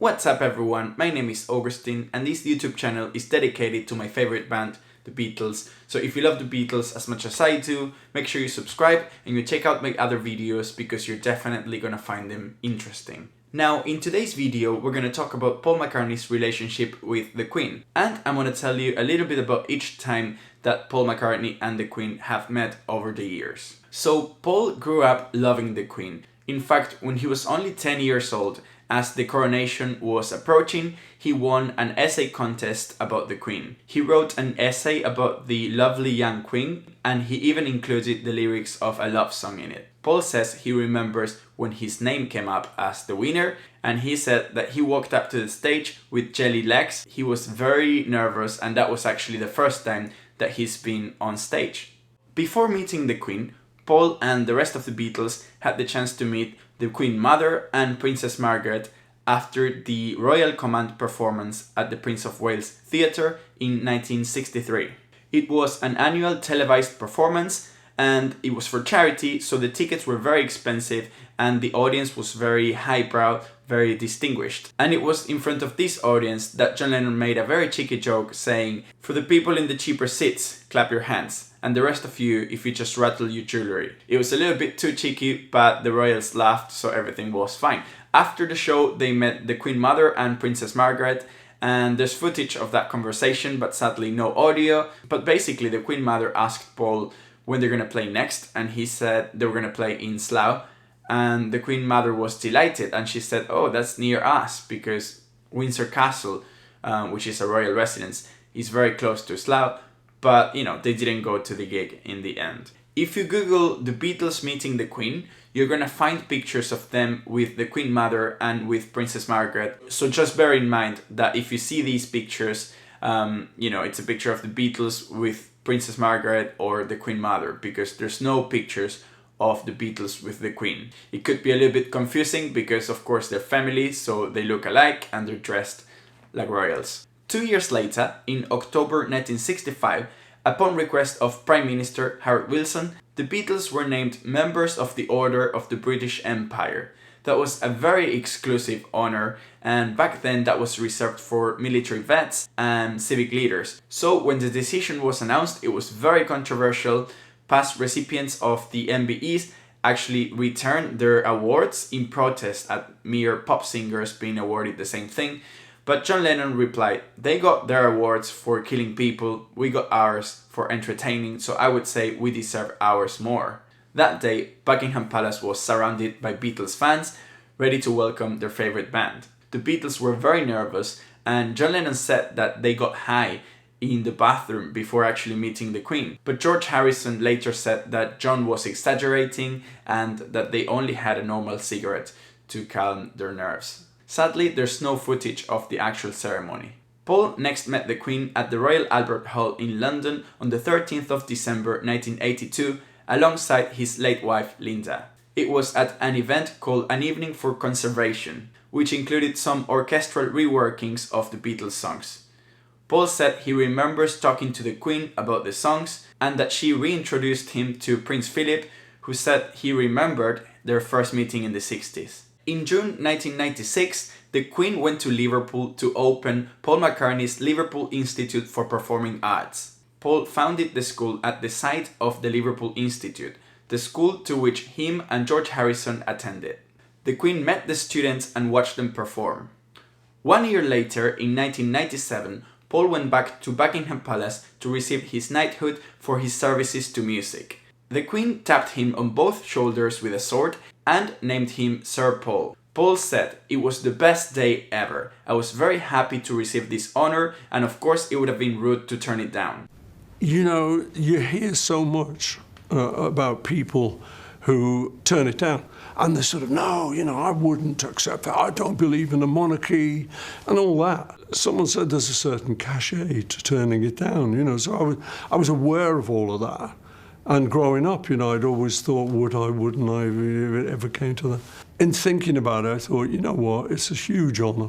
What's up everyone, my name is Augustine and this YouTube channel is dedicated to my favorite band, the Beatles. So if you love the Beatles as much as I do, make sure you subscribe and you check out my other videos because you're definitely gonna find them interesting. Now in today's video we're gonna talk about Paul McCartney's relationship with the Queen, and I'm gonna tell you a little bit about each time that Paul McCartney and the Queen have met over the years. So Paul grew up loving the Queen. In fact, when he was only 10 years old, as the coronation was approaching, he won an essay contest about the Queen. He wrote an essay about the lovely young Queen, and he even included the lyrics of a love song in it. Paul says he remembers when his name came up as the winner, and he said that he walked up to the stage with jelly legs. He was very nervous, and that was actually the first time that he's been on stage. Before meeting the Queen, Paul and the rest of the Beatles had the chance to meet the Queen Mother and Princess Margaret after the Royal Command performance at the Prince of Wales Theatre in 1963. It was an annual televised performance and it was for charity, so the tickets were very expensive and the audience was very highbrow, very distinguished. And it was in front of this audience that John Lennon made a very cheeky joke saying, "For the people in the cheaper seats, clap your hands. And the rest of you, if you just rattle your jewelry." It was a little bit too cheeky, but the royals laughed, so everything was fine. After the show, they met the Queen Mother and Princess Margaret, and there's footage of that conversation, but sadly no audio. But basically, the Queen Mother asked Paul when they're gonna play next, and he said they were gonna play in Slough. And the Queen Mother was delighted, and she said, "Oh, that's near us, because Windsor Castle, which is a royal residence, is very close to Slough." But, you know, they didn't go to the gig in the end. If you Google the Beatles meeting the Queen, you're gonna find pictures of them with the Queen Mother and with Princess Margaret. So just bear in mind that if you see these pictures, it's a picture of the Beatles with Princess Margaret or the Queen Mother, because there's no pictures of the Beatles with the Queen. It could be a little bit confusing because of course they're family, so they look alike and they're dressed like royals. 2 years later, in October 1965, upon request of Prime Minister Harold Wilson, the Beatles were named members of the Order of the British Empire. That was a very exclusive honor, and back then that was reserved for military vets and civic leaders. So when the decision was announced, it was very controversial. Past recipients of the MBEs actually returned their awards in protest at mere pop singers being awarded the same thing. But John Lennon replied, "They got their awards for killing people, we got ours for entertaining, so I would say we deserve ours more." That day, Buckingham Palace was surrounded by Beatles fans, ready to welcome their favorite band. The Beatles were very nervous, and John Lennon said that they got high in the bathroom before actually meeting the Queen. But George Harrison later said that John was exaggerating and that they only had a normal cigarette to calm their nerves. Sadly, there's no footage of the actual ceremony. Paul next met the Queen at the Royal Albert Hall in London on the 13th of December 1982 alongside his late wife Linda. It was at an event called An Evening for Conservation, which included some orchestral reworkings of the Beatles songs. Paul said he remembers talking to the Queen about the songs and that she reintroduced him to Prince Philip, who said he remembered their first meeting in the 60s. In June 1996, the Queen went to Liverpool to open Paul McCartney's Liverpool Institute for Performing Arts. Paul founded the school at the site of the Liverpool Institute, the school to which him and George Harrison attended. The Queen met the students and watched them perform. 1 year later, in 1997, Paul went back to Buckingham Palace to receive his knighthood for his services to music. The Queen tapped him on both shoulders with a sword and named him Sir Paul. Paul said, "It was the best day ever. I was very happy to receive this honor, and of course it would have been rude to turn it down." You know, you hear so much about people who turn it down. And they sort of, "No, I wouldn't accept that. I don't believe in a monarchy," and all that. Someone said there's a certain cachet to turning it down, so I was aware of all of that. And growing up, I'd always thought, would I, wouldn't I, if it ever came to that. In thinking about it, I thought, you know what, it's a huge honour.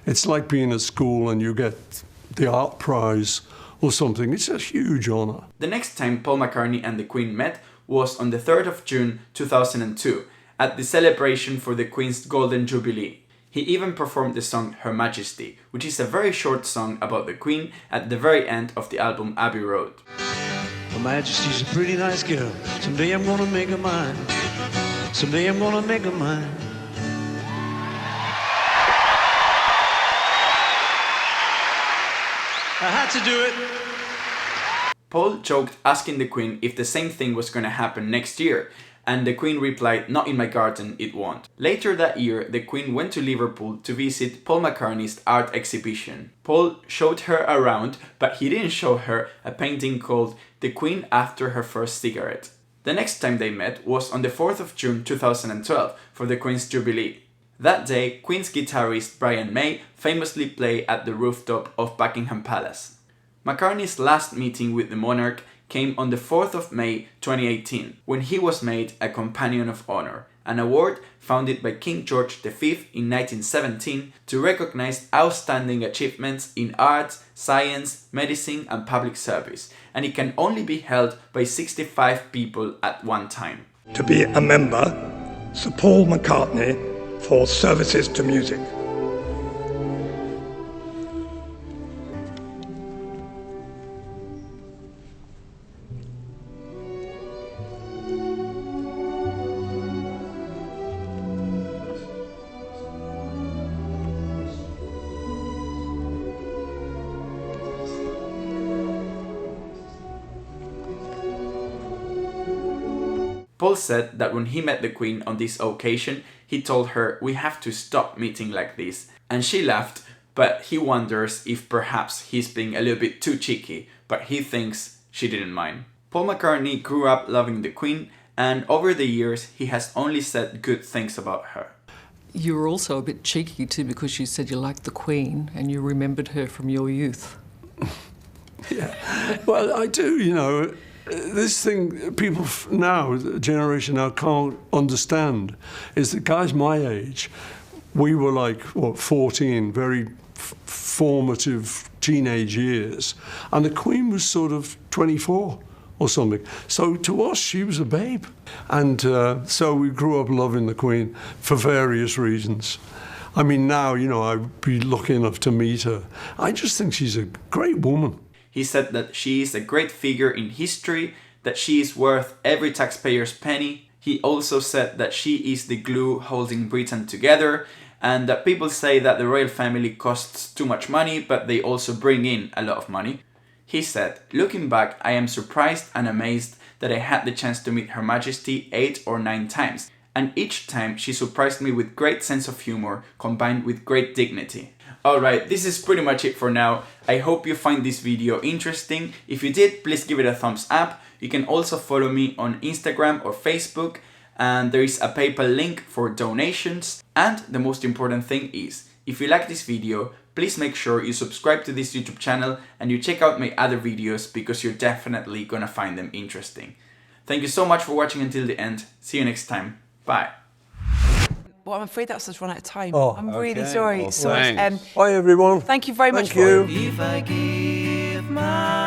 It's like being at school and you get the art prize or something. It's a huge honour. The next time Paul McCartney and the Queen met was on the 3rd of June 2002 at the celebration for the Queen's Golden Jubilee. He even performed the song Her Majesty, which is a very short song about the Queen at the very end of the album Abbey Road. Her Majesty's a pretty nice girl. Someday I'm gonna make her mine. Someday I'm gonna make her mine. I had to do it. Paul joked asking the Queen if the same thing was gonna happen next year, and the Queen replied, "Not in my garden, it won't." Later that year, the Queen went to Liverpool to visit Paul McCartney's art exhibition. Paul showed her around, but he didn't show her a painting called The Queen After Her First Cigarette. The next time they met was on the 4th of June 2012 for the Queen's Jubilee. That day, Queen's guitarist Brian May famously played at the rooftop of Buckingham Palace. McCartney's last meeting with the monarch came on the 4th of May 2018, when he was made a Companion of Honor, an award founded by King George V in 1917 to recognize outstanding achievements in arts, science, medicine and public service, and it can only be held by 65 people at one time. To be a member, Sir Paul McCartney, for services to music. Paul said that when he met the Queen on this occasion, he told her, "We have to stop meeting like this." And she laughed, but he wonders if perhaps he's being a little bit too cheeky, but he thinks she didn't mind. Paul McCartney grew up loving the Queen, and over the years he has only said good things about her. You were also a bit cheeky too, because you said you liked the Queen and you remembered her from your youth. Yeah, well, I do, you know. This thing people now, the generation now, can't understand is that guys my age, we were like, what, 14, very formative teenage years, and the Queen was sort of 24 or something. So to us, she was a babe. And so we grew up loving the Queen for various reasons. I mean, now, you know, I'd be lucky enough to meet her. I just think she's a great woman. He said that she is a great figure in history, that she is worth every taxpayer's penny. He also said that she is the glue holding Britain together, and that people say that the royal family costs too much money, but they also bring in a lot of money. He said, "Looking back, I am surprised and amazed that I had the chance to meet Her Majesty 8 or 9 times, and each time she surprised me with great sense of humor combined with great dignity." Alright, this is pretty much it for now. I hope you find this video interesting. If you did, please give it a thumbs up. You can also follow me on Instagram or Facebook, and there is a PayPal link for donations. And the most important thing is, if you like this video, please make sure you subscribe to this YouTube channel and you check out my other videos, because you're definitely gonna find them interesting. Thank you so much for watching until the end. See you next time. Bye. Well, I'm afraid that's us run out of time. Oh, I'm really okay. sorry. Well, So, thanks. Bye, everyone. thank you very much Thank you. for If I give my